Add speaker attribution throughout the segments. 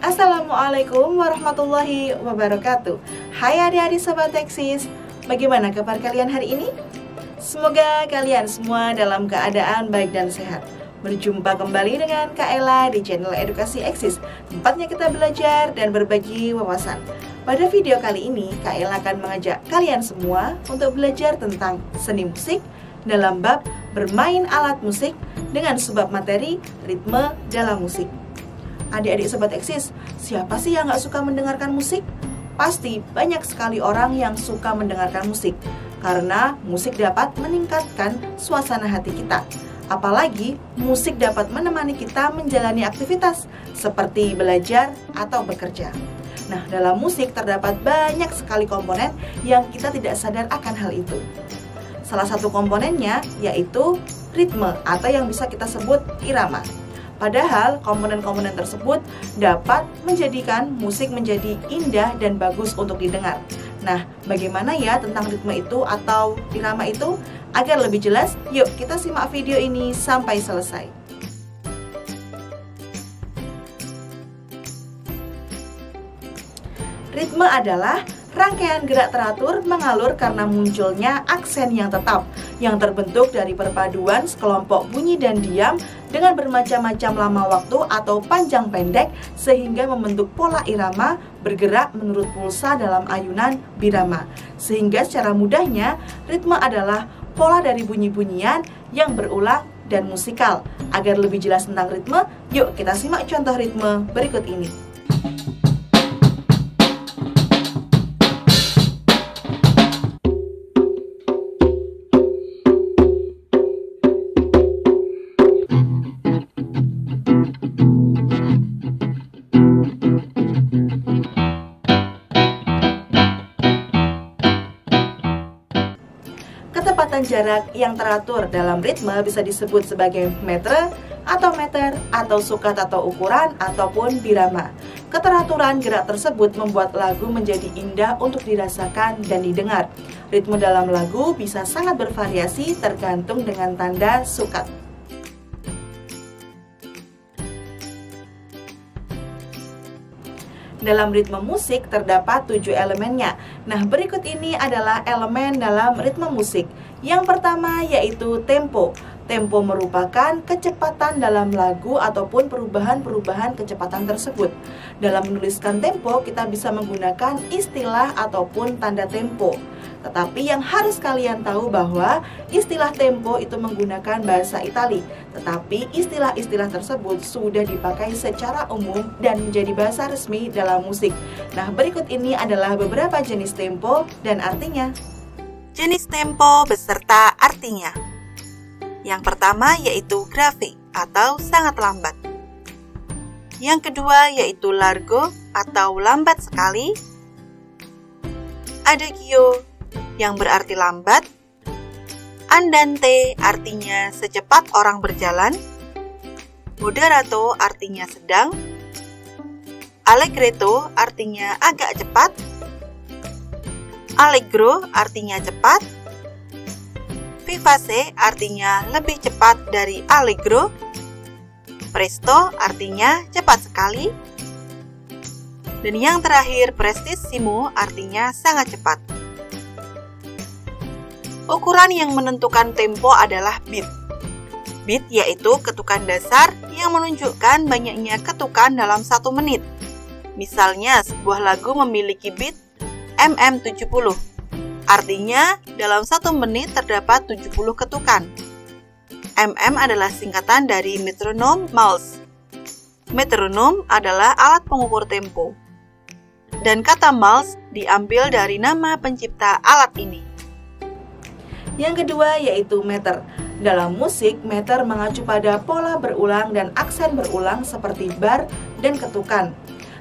Speaker 1: Assalamualaikum warahmatullahi wabarakatuh. Hai adik-adik Sobat Teksis, bagaimana kabar kalian hari ini? Semoga kalian semua dalam keadaan baik dan sehat. Berjumpa kembali dengan Kak Ella di channel Edukasi Eksis, tempatnya kita belajar dan berbagi wawasan. Pada video kali ini, Kak Ella akan mengajak kalian semua untuk belajar tentang seni musik dalam bab bermain alat musik dengan subbab materi ritme dalam musik. Adik-adik Sobat Eksis, siapa sih yang gak suka mendengarkan musik? Pasti banyak sekali orang yang suka mendengarkan musik, karena musik dapat meningkatkan suasana hati kita. Apalagi musik dapat menemani kita menjalani aktivitas seperti belajar atau bekerja. Nah, dalam musik terdapat banyak sekali komponen yang kita tidak sadar akan hal itu. Salah satu komponennya yaitu ritme atau yang bisa kita sebut irama. Padahal komponen-komponen tersebut dapat menjadikan musik menjadi indah dan bagus untuk didengar. Nah, bagaimana ya tentang ritme itu atau irama itu? Agar lebih jelas, yuk kita simak video ini sampai selesai. Ritme adalah rangkaian gerak teratur mengalur karena munculnya aksen yang tetap, yang terbentuk dari perpaduan sekelompok bunyi dan diam dengan bermacam-macam lama waktu atau panjang pendek sehingga membentuk pola irama bergerak menurut pulsa dalam ayunan birama. Sehingga secara mudahnya, ritme adalah pola dari bunyi-bunyian yang berulang dan musikal. Agar lebih jelas tentang ritme, yuk kita simak contoh ritme berikut ini. Ketepatan jarak yang teratur dalam ritme bisa disebut sebagai metre atau sukat atau ukuran ataupun birama. Keteraturan gerak tersebut membuat lagu menjadi indah untuk dirasakan dan didengar. Ritme dalam lagu bisa sangat bervariasi tergantung dengan tanda sukat. Dalam ritme musik terdapat 7 elemennya. Nah, berikut ini adalah elemen dalam ritme musik. Yang pertama yaitu tempo. Tempo merupakan kecepatan dalam lagu ataupun perubahan-perubahan kecepatan tersebut. Dalam menuliskan tempo, kita bisa menggunakan istilah ataupun tanda tempo. Tetapi yang harus kalian tahu bahwa istilah tempo itu menggunakan bahasa Itali. Tetapi istilah-istilah tersebut sudah dipakai secara umum dan menjadi bahasa resmi dalam musik. Nah, berikut ini adalah beberapa jenis tempo dan artinya.
Speaker 2: Jenis tempo beserta artinya. Yang pertama yaitu grave atau sangat lambat. Yang kedua yaitu largo atau lambat sekali. Adagio yang berarti lambat. Andante artinya secepat orang berjalan. Moderato artinya sedang. Allegretto artinya agak cepat. Allegro artinya cepat. Vivace artinya lebih cepat dari allegro. Presto artinya cepat sekali. Dan yang terakhir prestissimo artinya sangat cepat. Ukuran yang menentukan tempo adalah beat. Beat yaitu ketukan dasar yang menunjukkan banyaknya ketukan dalam 1 menit. Misalnya sebuah lagu memiliki beat mm70. Artinya dalam 1 menit terdapat 70 ketukan. mm adalah singkatan dari metronom mouse. Metronom adalah alat pengukur tempo. Dan kata mouse diambil dari nama pencipta alat ini.
Speaker 1: Yang kedua yaitu meter. Dalam musik, meter mengacu pada pola berulang dan aksen berulang seperti bar dan ketukan.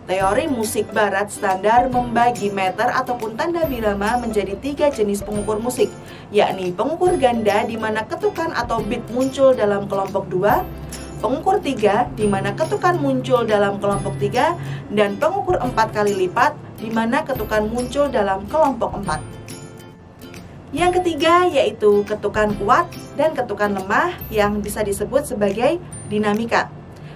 Speaker 1: Teori musik barat standar membagi meter ataupun tanda birama menjadi 3 jenis pengukur musik, yakni pengukur ganda di mana ketukan atau beat muncul dalam kelompok 2, pengukur 3 di mana ketukan muncul dalam kelompok 3, dan pengukur 4 kali lipat di mana ketukan muncul dalam kelompok 4. Yang ketiga yaitu ketukan kuat dan ketukan lemah yang bisa disebut sebagai dinamika.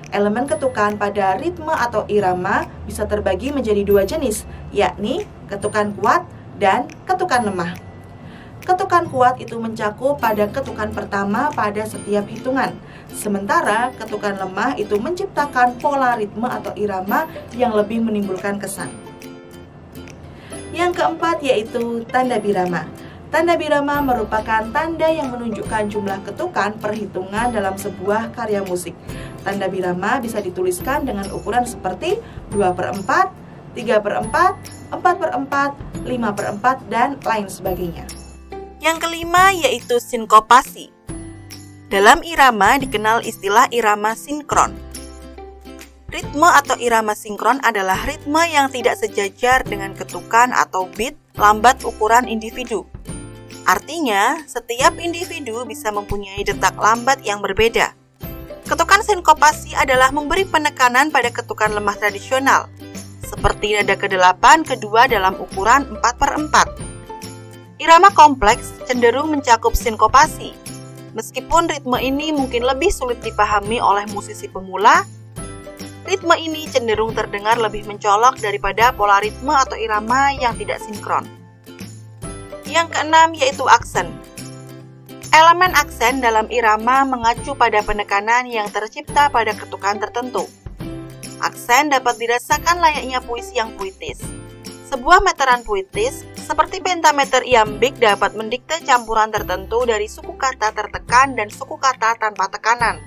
Speaker 1: Elemen ketukan pada ritme atau irama bisa terbagi menjadi dua jenis, yakni ketukan kuat dan ketukan lemah. Ketukan kuat itu mencakup pada ketukan pertama pada setiap hitungan, sementara ketukan lemah itu menciptakan pola ritme atau irama yang lebih menimbulkan kesan. Yang keempat yaitu tanda birama. Tanda birama merupakan tanda yang menunjukkan jumlah ketukan perhitungan dalam sebuah karya musik. Tanda birama bisa dituliskan dengan ukuran seperti 2/4, 3/4, 4/4, 5/4, dan lain sebagainya.
Speaker 2: Yang kelima yaitu sinkopasi. Dalam irama dikenal istilah irama sinkron. Ritme atau irama sinkron adalah ritme yang tidak sejajar dengan ketukan atau beat lambat ukuran individu. Artinya, setiap individu bisa mempunyai detak lambat yang berbeda. Ketukan sinkopasi adalah memberi penekanan pada ketukan lemah tradisional, seperti nada ke-8 kedua dalam ukuran 4/4. Irama kompleks cenderung mencakup sinkopasi. Meskipun ritme ini mungkin lebih sulit dipahami oleh musisi pemula, ritme ini cenderung terdengar lebih mencolok daripada pola ritme atau irama yang tidak sinkron. Yang keenam yaitu aksen. Elemen aksen dalam irama mengacu pada penekanan yang tercipta pada ketukan tertentu. Aksen dapat dirasakan layaknya puisi yang puitis. Sebuah meteran puitis seperti pentameter iambik dapat mendikte campuran tertentu dari suku kata tertekan dan suku kata tanpa tekanan.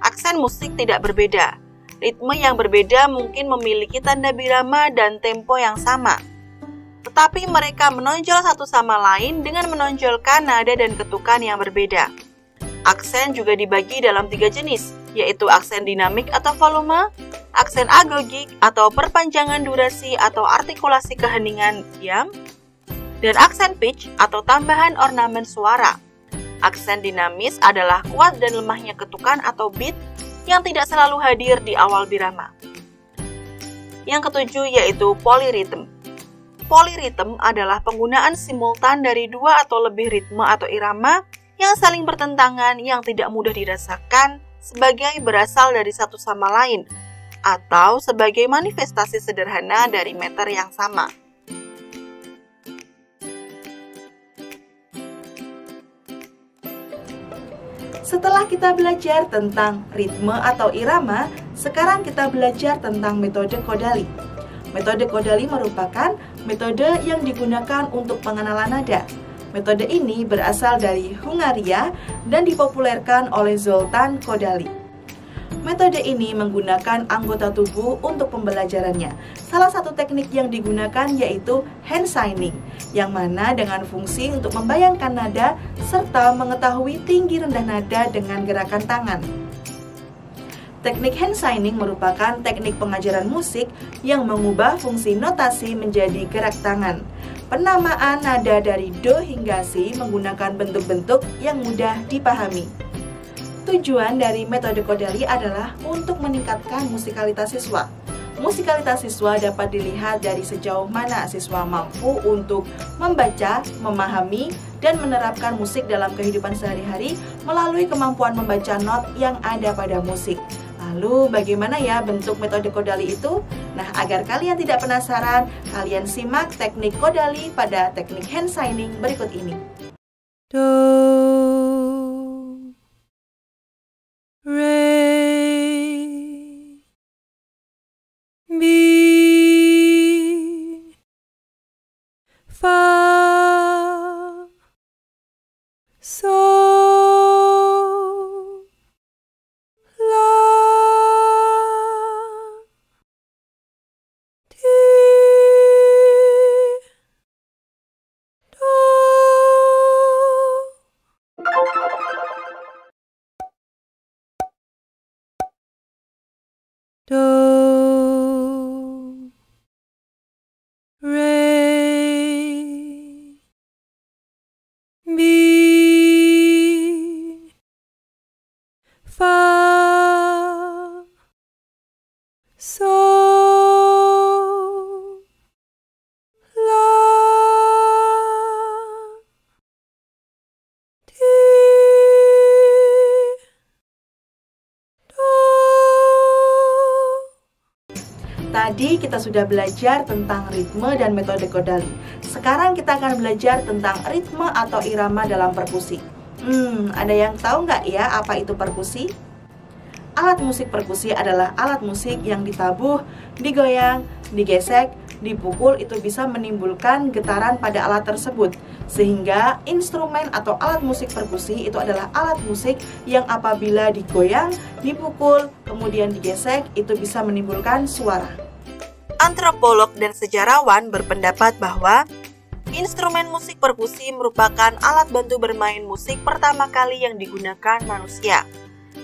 Speaker 2: Aksen musik tidak berbeda. Ritme yang berbeda mungkin memiliki tanda birama dan tempo yang sama. Tetapi mereka menonjol satu sama lain dengan menonjolkan nada dan ketukan yang berbeda. Aksen juga dibagi dalam 3 jenis, yaitu aksen dinamik atau volume, aksen agogik atau perpanjangan durasi atau artikulasi keheningan diam, dan aksen pitch atau tambahan ornamen suara. Aksen dinamis adalah kuat dan lemahnya ketukan atau beat yang tidak selalu hadir di awal birama. Yang ketujuh yaitu polyrhythm. Polyrhythm adalah penggunaan simultan dari 2 atau lebih ritme atau irama yang saling bertentangan yang tidak mudah dirasakan sebagai berasal dari satu sama lain atau sebagai manifestasi sederhana dari meter yang sama.
Speaker 1: Setelah kita belajar tentang ritme atau irama, sekarang kita belajar tentang metode Kodali. Metode Kodali merupakan metode yang digunakan untuk pengenalan nada. Metode ini berasal dari Hungaria dan dipopulerkan oleh Zoltán Kodály. Metode ini menggunakan anggota tubuh untuk pembelajarannya. Salah satu teknik yang digunakan yaitu hand signing, yang mana dengan fungsi untuk membayangkan nada serta mengetahui tinggi rendah nada dengan gerakan tangan. Teknik hand signing merupakan teknik pengajaran musik yang mengubah fungsi notasi menjadi gerak tangan. Penamaan nada dari do hingga si menggunakan bentuk-bentuk yang mudah dipahami. Tujuan dari metode Kodali adalah untuk meningkatkan musikalitas siswa. Musikalitas siswa dapat dilihat dari sejauh mana siswa mampu untuk membaca, memahami, dan menerapkan musik dalam kehidupan sehari-hari melalui kemampuan membaca not yang ada pada musik. Lalu bagaimana ya bentuk metode Kodali itu? Nah, agar kalian tidak penasaran, kalian simak teknik Kodali pada teknik hand signing berikut ini.
Speaker 2: Do, re, mi, fa, sol. Do, re, mi, fa, sol, la, ti, do.
Speaker 1: Tadi kita sudah belajar tentang ritme dan metode Kodali. Sekarang kita akan belajar tentang ritme atau irama dalam perkusi. Ada yang tahu nggak ya apa itu perkusi? Alat musik perkusi adalah alat musik yang ditabuh, digoyang, digesek, dipukul, itu bisa menimbulkan getaran pada alat tersebut. Sehingga instrumen atau alat musik perkusi itu adalah alat musik yang apabila digoyang, dipukul, kemudian digesek, itu bisa menimbulkan suara.
Speaker 2: Antropolog dan sejarawan berpendapat bahwa instrumen musik perkusi merupakan alat bantu bermain musik pertama kali yang digunakan manusia.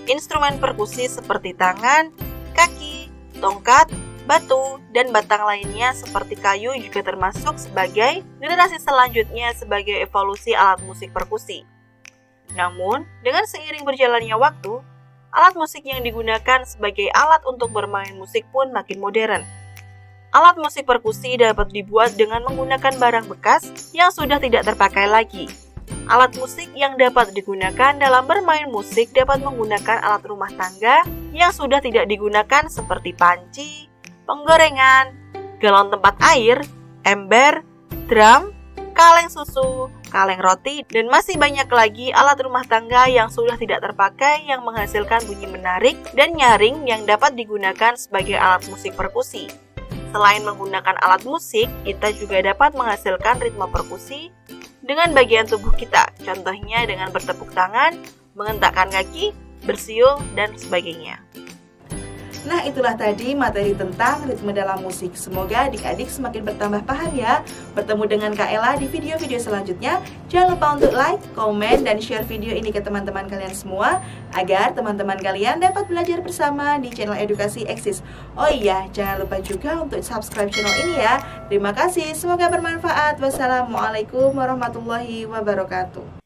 Speaker 2: Instrumen perkusi seperti tangan, kaki, tongkat, batu, dan batang lainnya seperti kayu juga termasuk sebagai generasi selanjutnya sebagai evolusi alat musik perkusi. Namun, dengan seiring berjalannya waktu, alat musik yang digunakan sebagai alat untuk bermain musik pun makin modern. Alat musik perkusi dapat dibuat dengan menggunakan barang bekas yang sudah tidak terpakai lagi. Alat musik yang dapat digunakan dalam bermain musik dapat menggunakan alat rumah tangga yang sudah tidak digunakan seperti panci, penggorengan, galon tempat air, ember, drum, kaleng susu, kaleng roti, dan masih banyak lagi alat rumah tangga yang sudah tidak terpakai yang menghasilkan bunyi menarik dan nyaring yang dapat digunakan sebagai alat musik perkusi. Selain menggunakan alat musik, kita juga dapat menghasilkan ritme perkusi dengan bagian tubuh kita, contohnya dengan bertepuk tangan, mengentakkan kaki, bersiul, dan sebagainya.
Speaker 1: Nah, itulah tadi materi tentang ritme dalam musik. Semoga adik-adik semakin bertambah paham ya. Bertemu dengan Kak Ella di video-video selanjutnya. Jangan lupa untuk like, komen, dan share video ini ke teman-teman kalian semua agar teman-teman kalian dapat belajar bersama di channel Edukasi Eksis. Oh iya, jangan lupa juga untuk subscribe channel ini ya. Terima kasih, semoga bermanfaat. Wassalamualaikum warahmatullahi wabarakatuh.